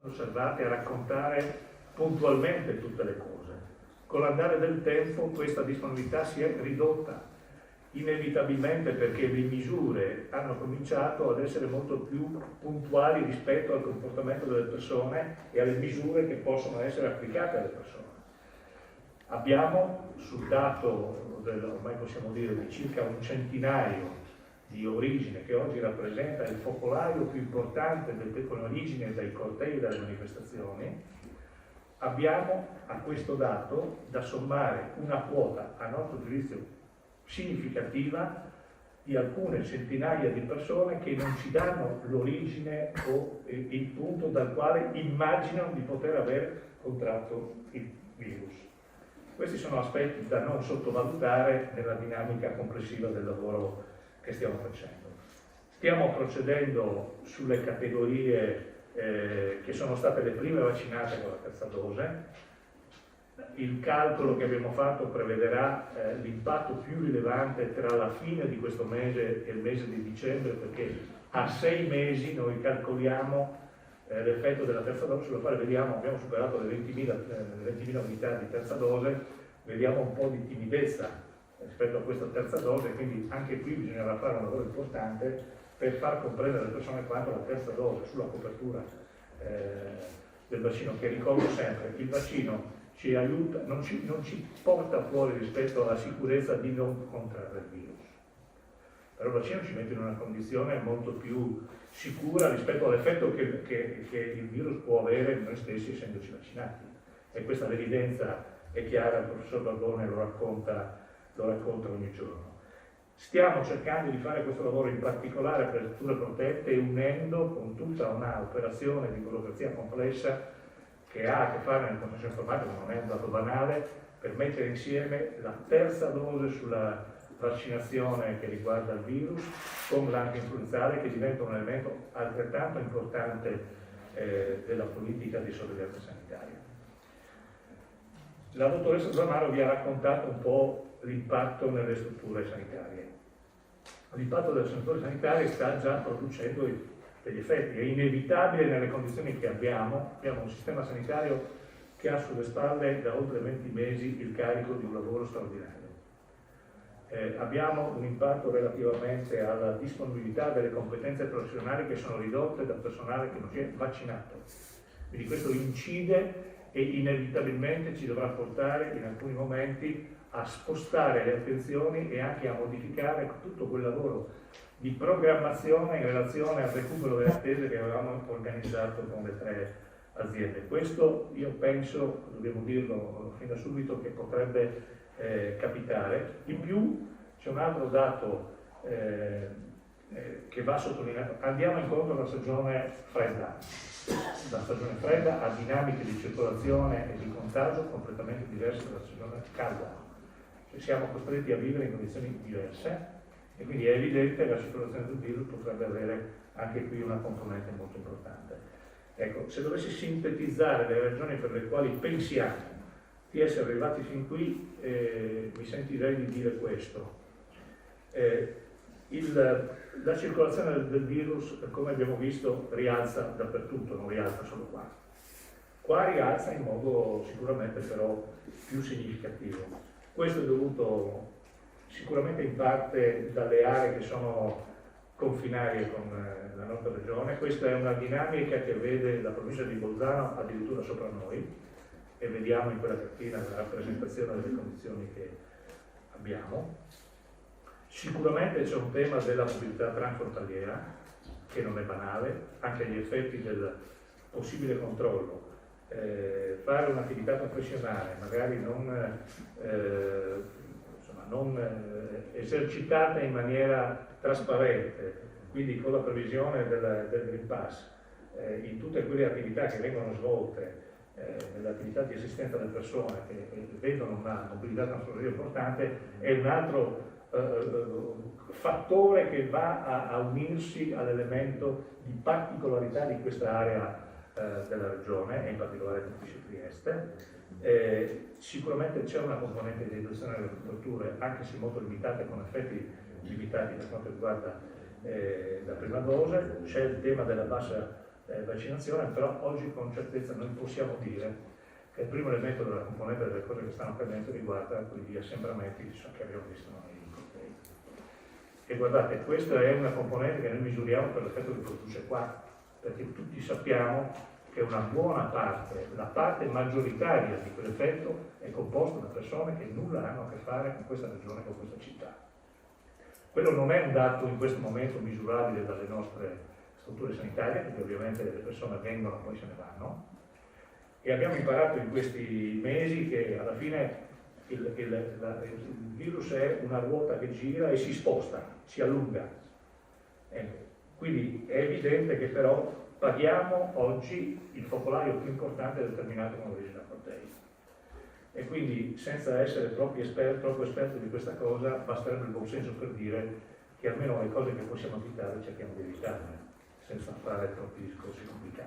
osservate a raccontare puntualmente tutte le cose. Con l'andare del tempo questa disponibilità si è ridotta, inevitabilmente perché le misure hanno cominciato ad essere molto più puntuali rispetto al comportamento delle persone e alle misure che possono essere applicate alle persone. Abbiamo sul dato, ormai possiamo dire, di circa un centinaio di origine che oggi rappresenta il focolaio più importante con origine dai cortei e dalle manifestazioni, abbiamo a questo dato da sommare una quota, a nostro giudizio significativa, di alcune centinaia di persone che non ci danno l'origine o il punto dal quale immaginano di poter aver contratto il virus. Questi sono aspetti da non sottovalutare nella dinamica complessiva del lavoro che stiamo facendo. Stiamo procedendo sulle categorie che sono state le prime vaccinate con la terza dose. Il calcolo che abbiamo fatto prevederà l'impatto più rilevante tra la fine di questo mese e il mese di dicembre, perché a 6 mesi noi calcoliamo l'effetto della terza dose, sulla quale vediamo, abbiamo superato le 20.000 unità di terza dose, vediamo un po' di timidezza rispetto a questa terza dose, quindi anche qui bisognerà fare un lavoro importante per far comprendere alle persone quanto la terza dose sulla copertura del vaccino, che ricordo sempre, il vaccino ci aiuta, non ci porta fuori rispetto alla sicurezza di non contrarre il virus. Però il vaccino ci mette in una condizione molto più sicura rispetto all'effetto che il virus può avere noi stessi essendoci vaccinati. E questa l'evidenza è chiara, il professor Barbone lo racconta ogni giorno. Stiamo cercando di fare questo lavoro in particolare per le strutture protette, unendo con tutta una operazione di burocrazia complessa che ha a che fare nel consenso informatico, non è un dato banale, per mettere insieme la terza dose sulla vaccinazione che riguarda il virus con l'antinfluenzale, che diventa un elemento altrettanto importante della politica di sorveglianza sanitaria. La dottoressa Zanaro vi ha raccontato un po' l'impatto nelle strutture sanitarie. L'impatto delle strutture sanitarie sta già producendo degli effetti. È inevitabile nelle condizioni che abbiamo un sistema sanitario che ha sulle spalle da oltre 20 mesi il carico di un lavoro straordinario. Abbiamo un impatto relativamente alla disponibilità delle competenze professionali che sono ridotte da personale che non si è vaccinato. Quindi questo incide e inevitabilmente ci dovrà portare in alcuni momenti a spostare le attenzioni e anche a modificare tutto quel lavoro di programmazione in relazione al recupero delle attese che avevamo organizzato con le 3 aziende. Questo io penso, dobbiamo dirlo fin da subito, che potrebbe capitare. In più c'è un altro dato che va sottolineato: andiamo incontro a una stagione fredda. La stagione fredda ha dinamiche di circolazione e di contagio completamente diverse dalla stagione calda. Cioè siamo costretti a vivere in condizioni diverse e quindi è evidente che la circolazione del virus potrebbe avere anche qui una componente molto importante. Ecco, se dovessi sintetizzare le ragioni per le quali pensiamo di essere arrivati fin qui, mi sentirei di dire questo. La circolazione del virus, come abbiamo visto, rialza dappertutto, non rialza solo qua. Qua rialza in modo sicuramente però più significativo. Questo è dovuto sicuramente in parte dalle aree che sono confinarie con la nostra regione. Questa è una dinamica che vede la provincia di Bolzano addirittura sopra noi, e vediamo in quella cartina la rappresentazione delle condizioni che abbiamo. Sicuramente c'è un tema della mobilità transfrontaliera che non è banale, anche gli effetti del possibile controllo. Fare un'attività professionale magari non esercitata in maniera trasparente, quindi con la previsione del Green Pass, in tutte quelle attività che vengono svolte nell'attività di assistenza alle persone che vedono una mobilità transfrontaliera importante, è un altro fattore che va a unirsi all'elemento di particolarità di questa area della regione, e in particolare del provincia di Trieste. Sicuramente c'è una componente di riduzione delle coperture, anche se molto limitata, con effetti limitati per quanto riguarda la prima dose. C'è il tema della bassa vaccinazione, però oggi con certezza noi possiamo dire che il primo elemento della componente delle cose che stanno accadendo riguarda quegli assembramenti che abbiamo visto nei cortei. E guardate, questa è una componente che noi misuriamo per l'effetto che produce qua, perché tutti sappiamo che una buona parte, la parte maggioritaria di quell'effetto è composta da persone che nulla hanno a che fare con questa regione, con questa città. Quello non è un dato in questo momento misurabile dalle nostre strutture sanitarie, perché ovviamente le persone vengono e poi se ne vanno, e abbiamo imparato in questi mesi che alla fine il virus è una ruota che gira e si sposta, si allunga. Quindi è evidente che però paghiamo oggi il focolaio più importante determinato con l'origine da cortei. E quindi, senza essere troppo esperti di questa cosa, basterebbe il buon senso per dire che almeno le cose che possiamo evitare cerchiamo di evitarle, senza fare troppi discorsi complicati.